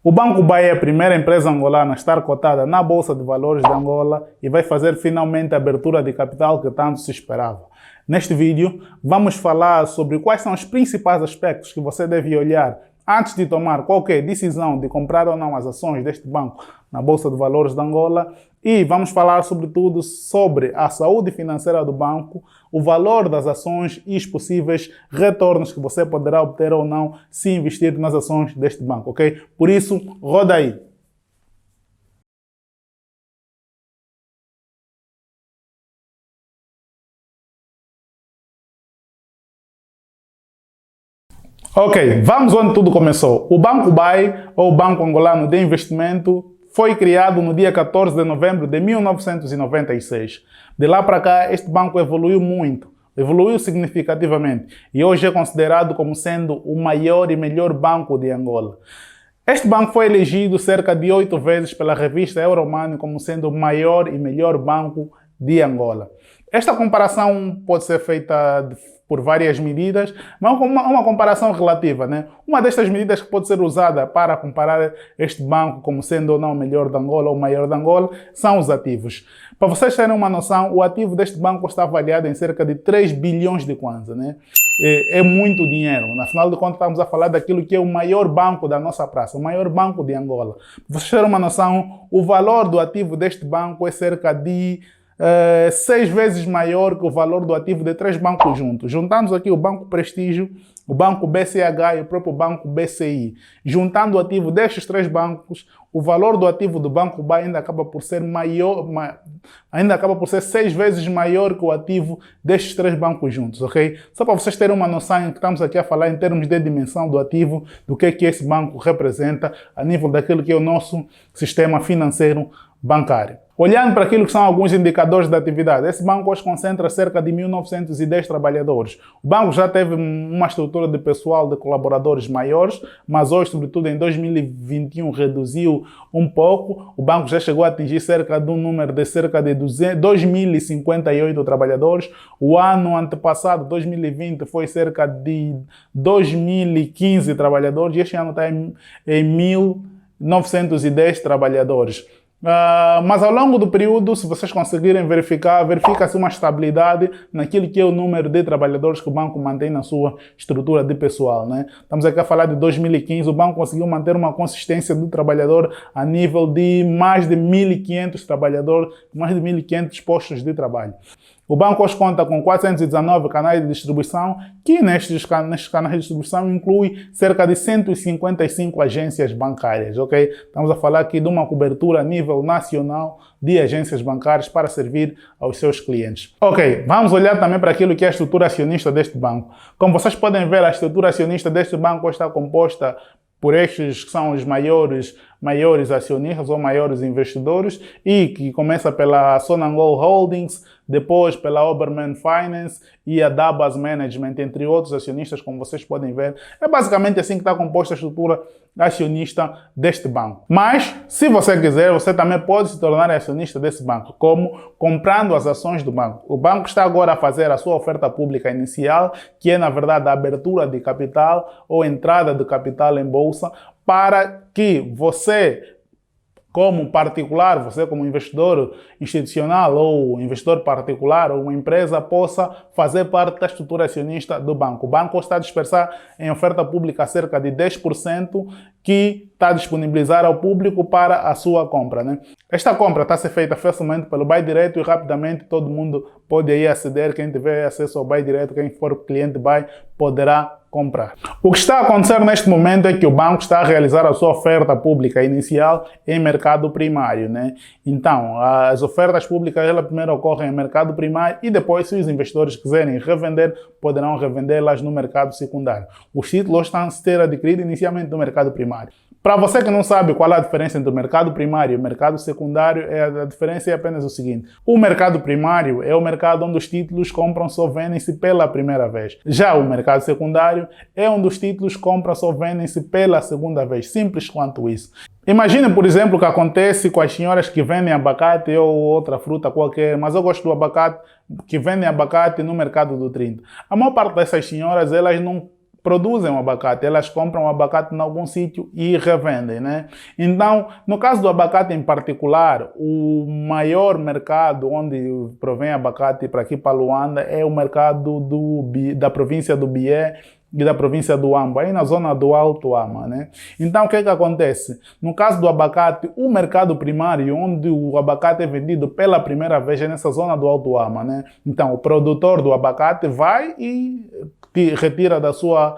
O Banco BAE é a primeira empresa angolana a estar cotada na Bolsa de Valores de Angola e vai fazer finalmente a abertura de capital que tanto se esperava. Neste vídeo, vamos falar sobre quais são os principais aspectos que você deve olhar antes de tomar qualquer decisão de comprar ou não as ações deste banco na Bolsa de Valores de Angola, e vamos falar sobretudo sobre a saúde financeira do banco, o valor das ações e os possíveis retornos que você poderá obter ou não se investir nas ações deste banco, ok? Por isso, roda aí! Ok, vamos onde tudo começou. O Banco BAE, ou Banco Angolano de Investimento, foi criado no dia 14 de novembro de 1996. De lá para cá, este banco evoluiu muito, evoluiu significativamente e hoje é considerado como sendo o maior e melhor banco de Angola. Este banco foi elegido cerca de 8 vezes pela revista Euromoney como sendo o maior e melhor banco de Angola. Esta comparação pode ser feita por várias medidas, mas uma comparação relativa, né? Uma destas medidas que pode ser usada para comparar este banco como sendo ou não o melhor de Angola ou o maior de Angola são os ativos. Para vocês terem uma noção, o ativo deste banco está avaliado em cerca de 3 bilhões de kwanza, né? É muito dinheiro. Afinal de contas, estamos a falar daquilo que é o maior banco da nossa praça, o maior banco de Angola. Para vocês terem uma noção, o valor do ativo deste banco é cerca de 6 vezes maior que o valor do ativo de 3 bancos juntos. Juntamos aqui o Banco Prestígio, o Banco BCH e o próprio Banco BCI. Juntando o ativo destes 3 bancos, o valor do ativo do Banco BAE ainda acaba por ser maior, ainda acaba por ser 6 vezes maior que o ativo destes 3 bancos juntos, ok? Só para vocês terem uma noção, que estamos aqui a falar em termos de dimensão do ativo, do que esse banco representa a nível daquilo que é o nosso sistema financeiro bancário. Olhando para aquilo que são alguns indicadores da atividade, esse banco hoje concentra cerca de 1.910 trabalhadores. O banco já teve uma estrutura de pessoal, de colaboradores maiores, mas hoje, sobretudo em 2021, reduziu um pouco. O banco já chegou a atingir cerca de um número de cerca de 2.058 trabalhadores. O ano antepassado, 2020, foi cerca de 2.015 trabalhadores e este ano está em 1.910 trabalhadores. Mas ao longo do período, se vocês conseguirem verifica-se uma estabilidade naquilo que é o número de trabalhadores que o banco mantém na sua estrutura de pessoal, né? Estamos aqui a falar de 2015, o banco conseguiu manter uma consistência do trabalhador a nível de mais de 1.500 trabalhadores, mais de 1.500 postos de trabalho. O banco hoje conta com 419 canais de distribuição, que nestes canais de distribuição inclui cerca de 155 agências bancárias, ok? Estamos a falar aqui de uma cobertura a nível nacional de agências bancárias para servir aos seus clientes. Ok, vamos olhar também para aquilo que é a estrutura acionista deste banco. Como vocês podem ver, a estrutura acionista deste banco está composta por estes que são os maiores acionistas ou maiores investidores e que começa pela Sonangol Holdings, depois pela Oberman Finance e a Dabas Management, entre outros acionistas, como vocês podem ver. É basicamente assim que está composta a estrutura acionista deste banco. Mas, se você quiser, você também pode se tornar acionista desse banco, como comprando as ações do banco. O banco está agora a fazer a sua oferta pública inicial, que é, na verdade, a abertura de capital ou entrada de capital em bolsa, para que você, como particular, você como investidor institucional ou investidor particular ou uma empresa, possa fazer parte da estrutura acionista do banco. O banco está a dispersar em oferta pública cerca de 10% que está a disponibilizar ao público para a sua compra, né? Esta compra está a ser feita facilmente pelo Buy Direto e rapidamente todo mundo pode aí aceder. Quem tiver acesso ao Buy Direto, quem for cliente Buy, poderá comprar. O que está a acontecer neste momento é que o banco está a realizar a sua oferta pública inicial em mercado primário, né? Então, as ofertas públicas elas primeiro ocorrem em mercado primário e depois, se os investidores quiserem revender, poderão revendê-las no mercado secundário. Os títulos estão a ser adquiridos inicialmente no mercado primário. Para você que não sabe qual é a diferença entre o mercado primário e o mercado secundário, a diferença é apenas o seguinte. O mercado primário é o mercado onde os títulos compram-se ou vendem-se pela primeira vez. Já o mercado secundário é onde os títulos compram-se ou vendem-se pela segunda vez. Simples quanto isso. Imagine, por exemplo, o que acontece com as senhoras que vendem abacate ou outra fruta qualquer, mas eu gosto do abacate, que vendem abacate no mercado do 30. A maior parte dessas senhoras, elas não produzem o abacate, elas compram o abacate em algum sítio e revendem, né? Então, no caso do abacate em particular, o maior mercado onde provém abacate para aqui para Luanda é o mercado da província do Bié e da província do Ambo, aí na zona do Alto Ama, né? Então, o que acontece? No caso do abacate, o mercado primário, onde o abacate é vendido pela primeira vez, é nessa zona do Alto Ama, né? Então, o produtor do abacate vai e retira da sua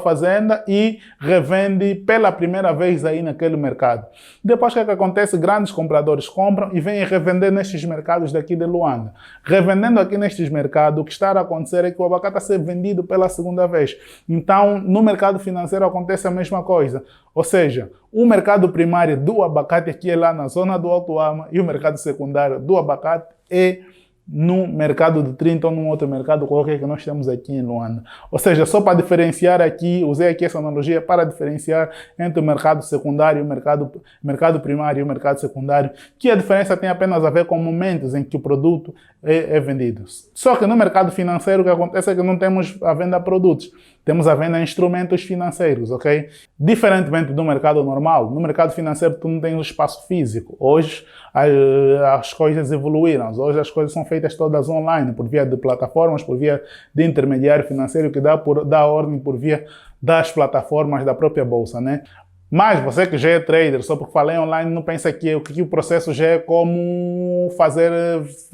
fazenda e revende pela primeira vez aí naquele mercado. Depois, o que acontece? Grandes compradores compram e vêm revender nestes mercados daqui de Luanda. Revendendo aqui nestes mercados, o que está a acontecer é que o abacate está a ser vendido pela segunda vez. Então, no mercado financeiro acontece a mesma coisa. Ou seja, o mercado primário do abacate aqui é lá na zona do Alto Ama e o mercado secundário do abacate é no mercado de 30 ou num outro mercado qualquer que nós temos aqui em Luanda. Ou seja, só para diferenciar aqui, usei aqui essa analogia para diferenciar entre o mercado secundário, o mercado primário e o mercado secundário, que a diferença tem apenas a ver com momentos em que o produto é vendido. Só que no mercado financeiro o que acontece é que não temos a venda de produtos, temos a venda de instrumentos financeiros, ok? Diferentemente do mercado normal, no mercado financeiro tu não tens o espaço físico. Hoje as coisas evoluíram, hoje as coisas são feitas todas online, por via de plataformas, por via de intermediário financeiro que dá ordem por via das plataformas da própria bolsa, né? Mas você que já é trader, só porque falei online, não pensa que o processo já é como fazer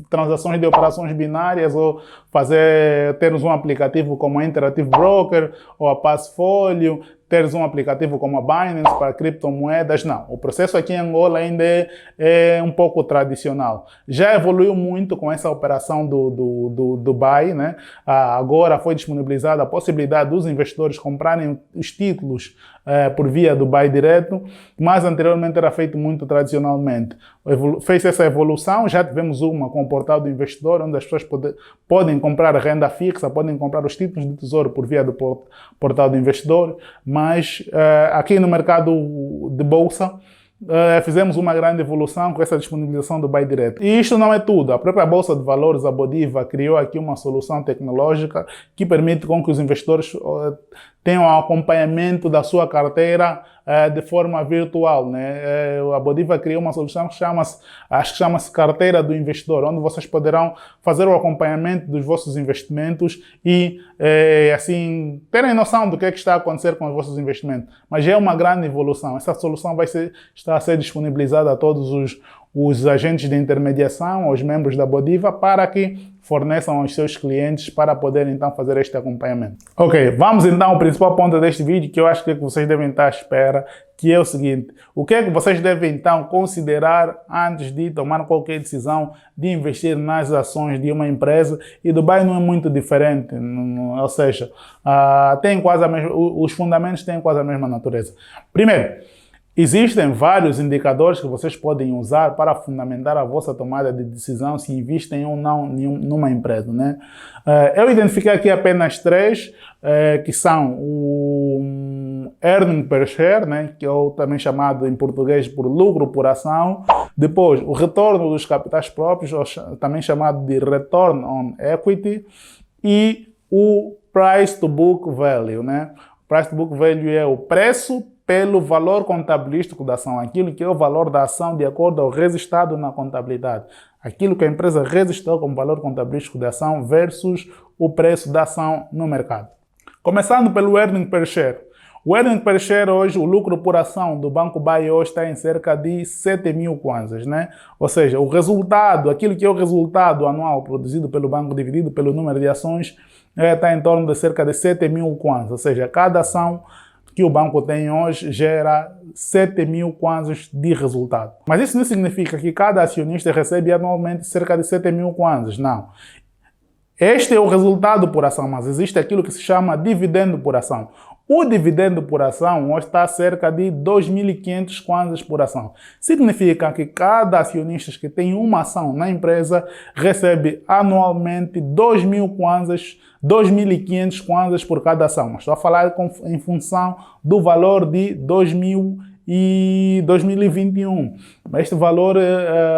transações de operações binárias ou termos um aplicativo como a Interactive Broker ou a Passfolio, teres um aplicativo como a Binance para criptomoedas. Não, o processo aqui em Angola ainda é um pouco tradicional. Já evoluiu muito com essa operação do BUY, né? Agora foi disponibilizada a possibilidade dos investidores comprarem os títulos por via do BUY direto, mas anteriormente era feito muito tradicionalmente. Fez essa evolução, já tivemos uma com o portal do investidor, onde as pessoas podem comprar renda fixa, podem comprar os títulos de tesouro por via do portal do investidor, mas aqui no mercado de bolsa fizemos uma grande evolução com essa disponibilização do BUY direto. E isto não é tudo. A própria Bolsa de Valores, a Bodiva, criou aqui uma solução tecnológica que permite com que os investidores tenham acompanhamento da sua carteira de forma virtual, né? A Bodiva criou uma solução que chama-se Carteira do Investidor, onde vocês poderão fazer o acompanhamento dos vossos investimentos e, assim, terem noção do que é que está a acontecer com os vossos investimentos. Mas é uma grande evolução. Essa solução está a ser disponibilizada a todos os agentes de intermediação, aos membros da Bodiva, para que forneçam aos seus clientes para poderem então fazer este acompanhamento. Ok, vamos então ao principal ponto deste vídeo, que eu acho que vocês devem estar à espera, que é o seguinte: o que é que vocês devem então considerar antes de tomar qualquer decisão de investir nas ações de uma empresa? E Dubai não é muito diferente, ou seja, os fundamentos têm quase a mesma natureza. Primeiro, existem vários indicadores que vocês podem usar para fundamentar a vossa tomada de decisão se investem ou não numa empresa, né? Eu identifiquei aqui apenas três, que são o earning per share, né? Que é também chamado em português por lucro por ação. Depois, o retorno dos capitais próprios, também chamado de return on equity. E o price to book value, né? Price to book value é o preço pelo valor contabilístico da ação, aquilo que é o valor da ação de acordo ao registrado na contabilidade. Aquilo que a empresa registrou como valor contabilístico da ação versus o preço da ação no mercado. Começando pelo earning per share. O earning per share hoje, o lucro por ação do Banco BUY hoje está em cerca de 7.000 kwanzas, né? Ou seja, o resultado, aquilo que é o resultado anual produzido pelo banco dividido pelo número de ações, está em torno de cerca de 7.000 kwanzas. Ou seja, cada ação que o banco tem hoje gera 7.000 kwanzas de resultado. Mas isso não significa que cada acionista recebe anualmente cerca de 7.000 kwanzas, não. Este é o resultado por ação, mas existe aquilo que se chama dividendo por ação. O dividendo por ação hoje está a cerca de 2.500 kwanzas por ação. Significa que cada acionista que tem uma ação na empresa recebe anualmente 2.000 kwanzas, 2.500 kwanzas por cada ação. Estou a falar em função do valor de 2.500 e 2021. Este valor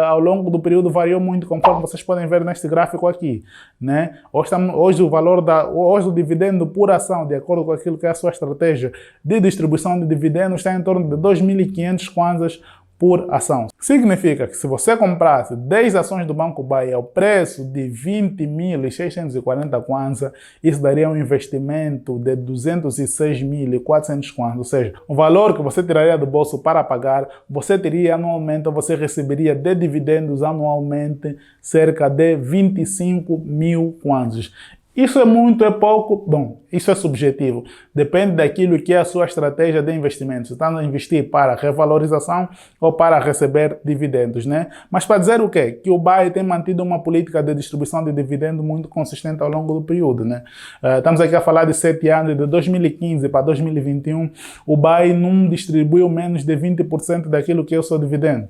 ao longo do período variou muito, conforme vocês podem ver neste gráfico aqui, né? Hoje o valor hoje o dividendo por ação, de acordo com aquilo que é a sua estratégia de distribuição de dividendos, está em torno de 2.500 kwanzas por ação. Significa que se você comprasse 10 ações do Banco BAI ao preço de 20.640 kwanza, isso daria um investimento de 206.400 kwanza, ou seja, o valor que você tiraria do bolso para pagar, você teria anualmente, ou você receberia de dividendos anualmente cerca de 25.000 kwanzas. Isso é muito, é pouco? Bom, isso é subjetivo. Depende daquilo que é a sua estratégia de investimento. Você está a investir para revalorização ou para receber dividendos, né? Mas para dizer o quê? Que o BAI tem mantido uma política de distribuição de dividendo muito consistente ao longo do período, né? Estamos aqui a falar de 7 anos, de 2015 para 2021, o BAI não distribuiu menos de 20% daquilo que é o seu dividendo,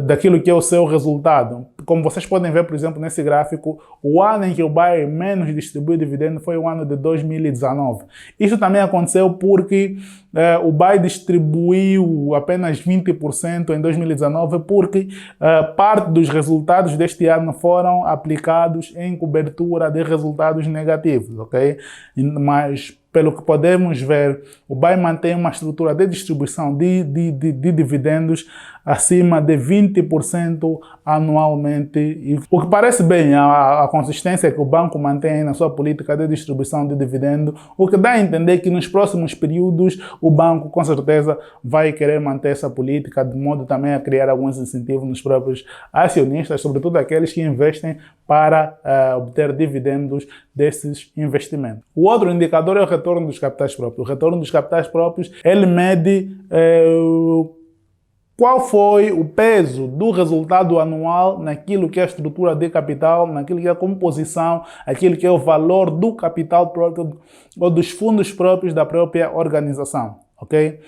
daquilo que é o seu resultado. Como vocês podem ver, por exemplo, nesse gráfico, o ano em que o BAI menos distribuiu dividendo foi o ano de 2019. Isso também aconteceu porque o BAI distribuiu apenas 20% em 2019 porque parte dos resultados deste ano foram aplicados em cobertura de resultados negativos, ok? Mas pelo que podemos ver, o BAI mantém uma estrutura de distribuição de dividendos acima de 20% anualmente. E o que parece bem a consistência que o banco mantém na sua política de distribuição de dividendo, o que dá a entender que nos próximos períodos o banco com certeza vai querer manter essa política, de modo também a criar alguns incentivos nos próprios acionistas, sobretudo aqueles que investem para obter dividendos desses investimentos. O outro indicador é o retorno dos capitais próprios. O retorno dos capitais próprios, ele mede qual foi o peso do resultado anual naquilo que é a estrutura de capital, naquilo que é a composição, aquilo que é o valor do capital próprio ou dos fundos próprios da própria organização. Ok?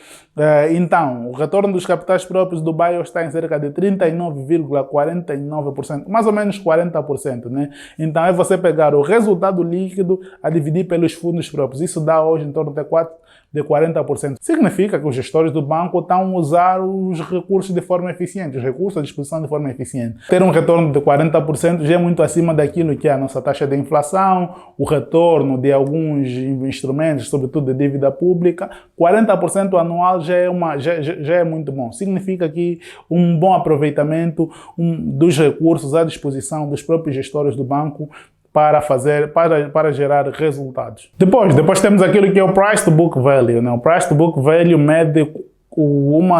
Então, o retorno dos capitais próprios do BAI está em cerca de 39,49%, mais ou menos 40%, né? Então, é você pegar o resultado líquido a dividir pelos fundos próprios. Isso dá hoje em torno de 40%. Significa que os gestores do banco estão a usar os recursos de forma eficiente, os recursos à disposição de forma eficiente. Ter um retorno de 40% já é muito acima daquilo que é a nossa taxa de inflação, o retorno de alguns instrumentos, sobretudo de dívida pública. 40% anual já é muito bom. Significa que um bom aproveitamento dos recursos à disposição dos próprios gestores do banco para gerar resultados. Depois temos aquilo que é o Price to Book Value, né? O Price to Book Value mede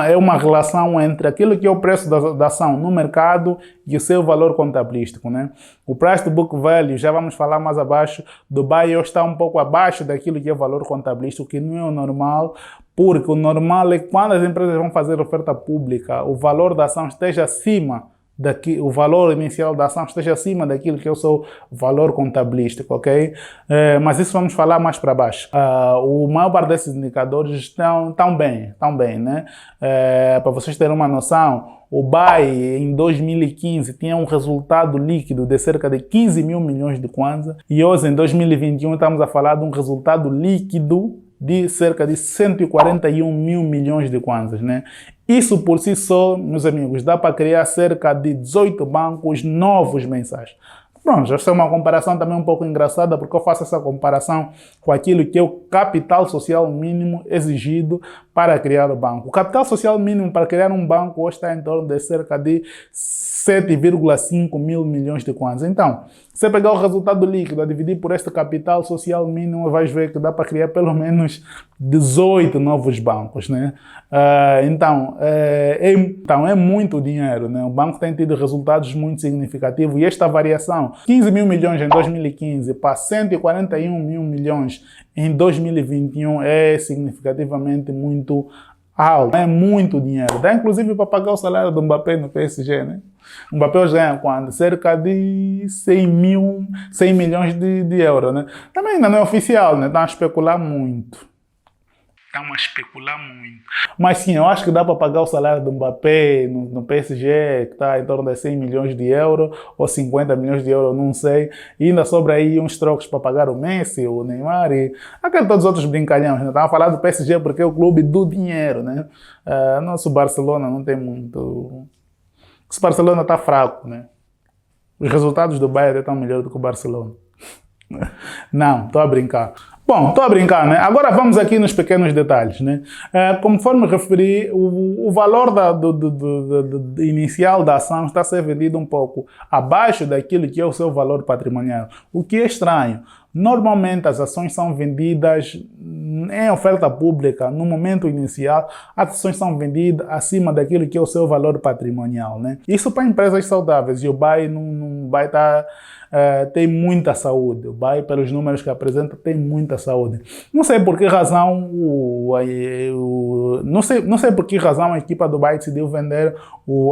é uma relação entre aquilo que é o preço da ação no mercado e o seu valor contabilístico, né? O Price to Book Value, já vamos falar mais abaixo, do BAI está um pouco abaixo daquilo que é o valor contabilístico, que não é o normal, porque o normal é que quando as empresas vão fazer oferta pública, o valor da ação esteja acima o valor inicial da ação esteja acima daquilo que é o seu valor contabilístico, ok? Mas isso vamos falar mais para baixo. O maior parte desses indicadores estão bem, né? Para vocês terem uma noção, o BAI em 2015 tinha um resultado líquido de cerca de 15 mil milhões de kwanza e hoje em 2021 estamos a falar de um resultado líquido de cerca de 141 mil milhões de kwanzas, né? Isso por si só, meus amigos, dá para criar cerca de 18 bancos novos mensais. Pronto, esta é uma comparação também um pouco engraçada, porque eu faço essa comparação com aquilo que é o capital social mínimo exigido para criar o banco. O capital social mínimo para criar um banco hoje está em torno de cerca de 7,5 mil milhões de kwanzas. Então, se você pegar o resultado líquido a dividir por este capital social mínimo, vais ver que dá para criar pelo menos 18 novos bancos, né? Então é muito dinheiro, né? O banco tem tido resultados muito significativos e esta variação, 15 mil milhões em 2015 para 141 mil milhões em 2021 é significativamente muito alto. É muito dinheiro. Dá inclusive para pagar o salário do Mbappé no PSG, né? O Mbappé hoje ganha quando? Cerca de 100 milhões de euros, né? Também ainda não é oficial, né? Estão a especular muito. estão a especular muito. Mas sim, eu acho que dá para pagar o salário do Mbappé no PSG, que está em torno de 100 milhões de euros ou 50 milhões de euros, não sei. E ainda sobra aí uns trocos para pagar o Messi, o Neymar e aqueles todos os outros brincalhões. Né? Estava a falar do PSG porque é o clube do dinheiro, né? Nosso Barcelona não tem muito... Esse Barcelona está fraco, né? Os resultados do Bayern estão melhores do que o Barcelona. Não, estou a brincar. Bom, estou a brincar, né? Agora vamos aqui nos pequenos detalhes, né? Conforme referi, o valor inicial da ação está a ser vendido um pouco abaixo daquilo que é o seu valor patrimonial, o que é estranho. Normalmente as ações são vendidas em oferta pública no momento inicial, as ações são vendidas acima daquilo que é o seu valor patrimonial, né? Isso para empresas saudáveis e o BAE não vai estar... tem muita saúde. O BAE, pelos números que apresenta, tem muita saúde. Não sei por que razão não sei por que razão a equipa do BAE decidiu vender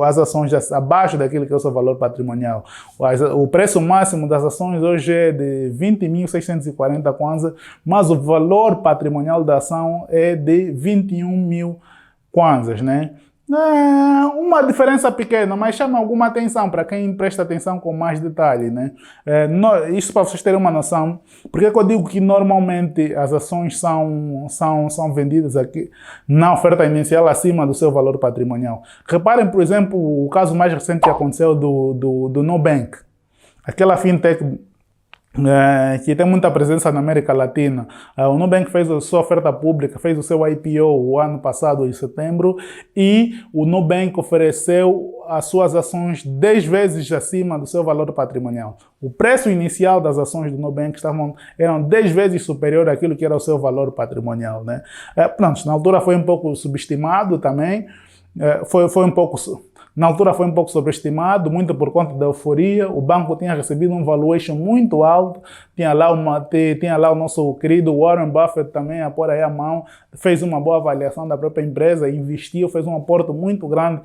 as ações abaixo daquilo que é o seu valor patrimonial. O preço máximo das ações hoje é de 20.640 kwanza, mas o valor patrimonial da ação é de 21 mil kwanzas, né? Uma diferença pequena, mas chama alguma atenção para quem presta atenção com mais detalhe, né? Isso para vocês terem uma noção. Porque é que eu digo que normalmente as ações são vendidas aqui na oferta inicial acima do seu valor patrimonial. Reparem, por exemplo, o caso mais recente que aconteceu do Nubank. Aquela fintech que tem muita presença na América Latina. O Nubank fez a sua oferta pública, fez o seu IPO o ano passado, em setembro, e o Nubank ofereceu as suas ações 10 vezes acima do seu valor patrimonial. O preço inicial das ações do Nubank eram 10 vezes superior àquilo que era o seu valor patrimonial, né? Pronto, na altura foi um pouco subestimado também, na altura foi um pouco sobreestimado, muito por conta da euforia. O banco tinha recebido um valuation muito alto. Tinha lá o nosso querido Warren Buffett também a pôr aí a mão. Fez uma boa avaliação da própria empresa, investiu, fez um aporte muito grande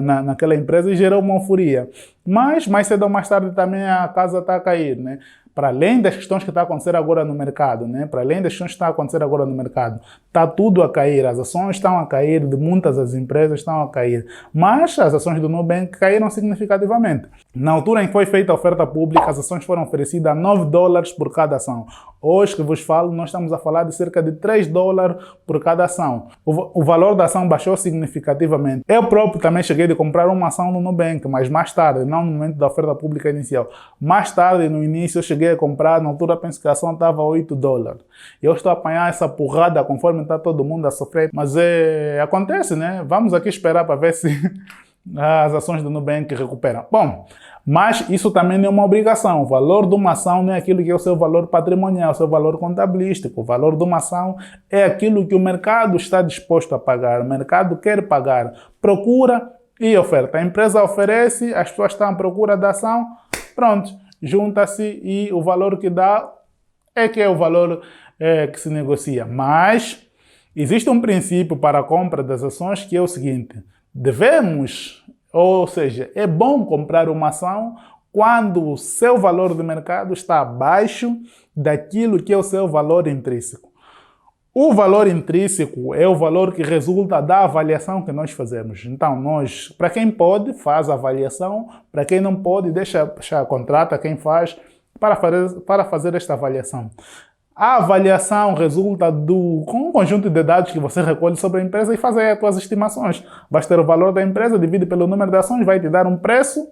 naquela empresa e gerou uma euforia. Mas mais cedo ou mais tarde também a casa está a cair, né? Para além das questões que estão a acontecer agora no mercado, né? Para além das questões que estão a acontecer agora no mercado, está tudo a cair, as ações estão a cair, de muitas das empresas estão a cair, mas as ações do Nubank caíram significativamente. Na altura em que foi feita a oferta pública, as ações foram oferecidas a $9 por cada ação. Hoje que vos falo, nós estamos a falar de cerca de $3 por cada ação. O valor da ação baixou significativamente. Eu próprio também cheguei a comprar uma ação no Nubank, mas mais tarde, não no momento da oferta pública inicial. Mais tarde, no início, eu cheguei a comprar, na altura penso que a ação estava a $8. Eu estou a apanhar essa porrada conforme está todo mundo a sofrer, mas acontece, né? Vamos aqui esperar para ver se as ações do Nubank recuperam. Bom, mas isso também não é uma obrigação. O valor de uma ação não é aquilo que é o seu valor patrimonial, o seu valor contabilístico. O valor de uma ação é aquilo que o mercado está disposto a pagar. O mercado quer pagar. Procura e oferta. A empresa oferece, as pessoas estão à procura da ação, pronto, junta-se e o valor que dá é que é o valor que se negocia. Mas existe um princípio para a compra das ações que é o seguinte: ou seja, é bom comprar uma ação quando o seu valor de mercado está abaixo daquilo que é o seu valor intrínseco. O valor intrínseco é o valor que resulta da avaliação que nós fazemos. Então, para quem pode, faz a avaliação, para quem não pode, contrata quem faz para fazer esta avaliação. A avaliação resulta com um conjunto de dados que você recolhe sobre a empresa e faz aí as suas estimações. Vai ter o valor da empresa, divide pelo número de ações, vai te dar um preço.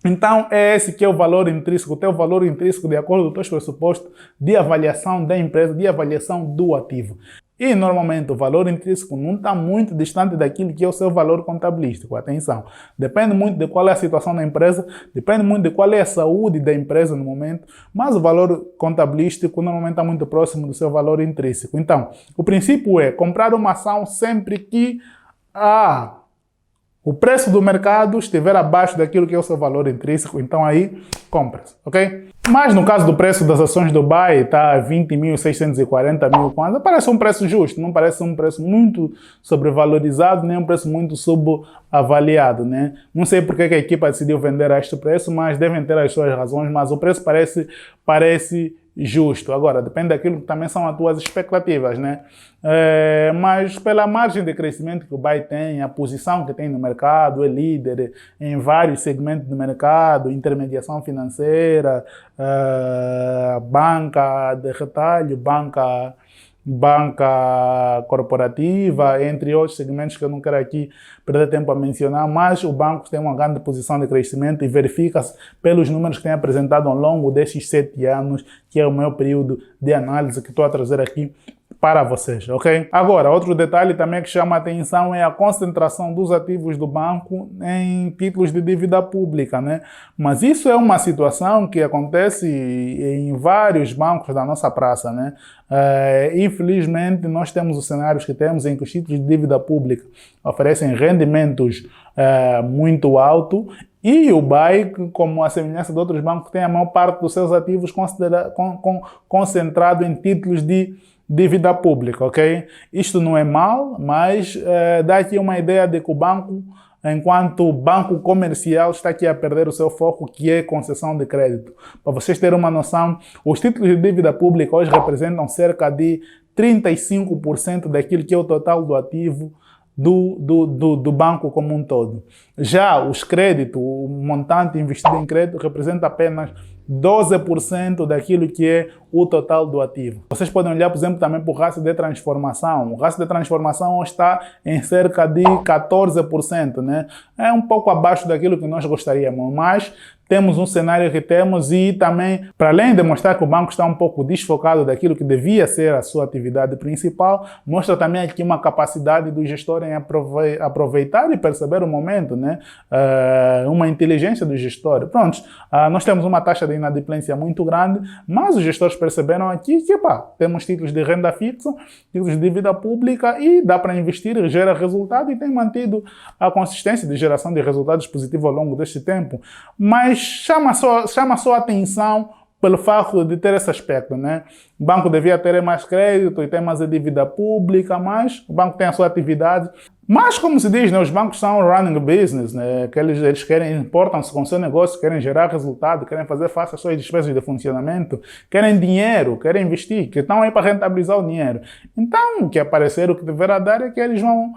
Então, é esse que é o valor intrínseco, o teu valor intrínseco de acordo com os teus pressupostos de avaliação da empresa, de avaliação do ativo. E, normalmente, o valor intrínseco não está muito distante daquilo que é o seu valor contabilístico. Atenção, depende muito de qual é a situação da empresa, depende muito de qual é a saúde da empresa no momento, mas o valor contabilístico normalmente está muito próximo do seu valor intrínseco. Então, o princípio é comprar uma ação sempre que o preço do mercado estiver abaixo daquilo que é o seu valor intrínseco, então aí compra-se, ok? Mas no caso do preço das ações do BAE, está a 20.640 mil kwanza, parece um preço justo, não parece um preço muito sobrevalorizado, nem um preço muito subavaliado, né? Não sei porque que a equipa decidiu vender a este preço, mas devem ter as suas razões, mas o preço parece justo. Agora, depende daquilo que também são as tuas expectativas, né? Mas pela margem de crescimento que o BAE tem, a posição que tem no mercado, é líder em vários segmentos do mercado, intermediação financeira, banca de retalho, banca corporativa, entre outros segmentos que eu não quero aqui perder tempo a mencionar, mas o banco tem uma grande posição de crescimento e verifica-se pelos números que tem apresentado ao longo destes 7 anos, que é o meu período de análise que estou a trazer aqui para vocês, ok? Agora, outro detalhe também que chama a atenção é a concentração dos ativos do banco em títulos de dívida pública, né? Mas isso é uma situação que acontece em vários bancos da nossa praça, né? Infelizmente, nós temos os cenários que temos em que os títulos de dívida pública oferecem rendimentos muito altos e o BAE, como a semelhança de outros bancos, tem a maior parte dos seus ativos concentrado em títulos de dívida pública, ok? Isto não é mal, mas dá aqui uma ideia de que o banco, enquanto banco comercial, está aqui a perder o seu foco, que é concessão de crédito. Para vocês terem uma noção, os títulos de dívida pública hoje representam cerca de 35% daquilo que é o total do ativo do banco como um todo. Já os créditos, o montante investido em crédito representa apenas 12% daquilo que é o total do ativo. Vocês podem olhar, por exemplo, também para o ratio de transformação. O ratio de transformação está em cerca de 14%, né? É um pouco abaixo daquilo que nós gostaríamos, mas temos um cenário que temos e também, para além de mostrar que o banco está um pouco desfocado daquilo que devia ser a sua atividade principal, mostra também aqui uma capacidade do gestor em aproveitar e perceber o momento, né? Uma inteligência do gestor. Pronto, nós temos uma taxa de inadimplência muito grande, mas os gestores perceberam aqui que temos títulos de renda fixa, títulos de dívida pública e dá para investir, gera resultado e tem mantido a consistência de geração de resultados positivos ao longo deste tempo. Mas chama só atenção pelo fato de ter esse aspecto, né? O banco devia ter mais crédito e ter mais dívida pública, mas o banco tem a sua atividade. Mas, como se diz, né, os bancos são running business, né, que eles importam-se com o seu negócio, querem gerar resultado, querem fazer face às suas despesas de funcionamento, querem dinheiro, querem investir, que estão aí para rentabilizar o dinheiro. Então, o que aparecer, o que deverá dar é que eles vão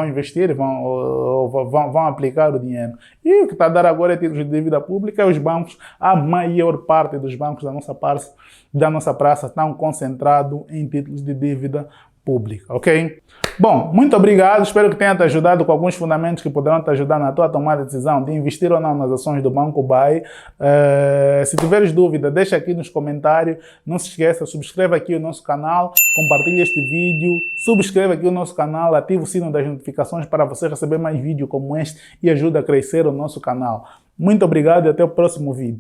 investir, vão aplicar o dinheiro. E o que está a dar agora é títulos de dívida pública, os bancos, a maior parte dos bancos da nossa praça estão concentrados em títulos de dívida pública, ok? Bom, muito obrigado, espero que tenha te ajudado com alguns fundamentos que poderão te ajudar na tua tomada de decisão de investir ou não nas ações do Banco BAE. Se tiveres dúvida, deixa aqui nos comentários, não se esqueça, subscreva aqui o nosso canal, compartilhe este vídeo, subscreva aqui o nosso canal, ative o sino das notificações para você receber mais vídeos como este e ajude a crescer o nosso canal. Muito obrigado e até o próximo vídeo.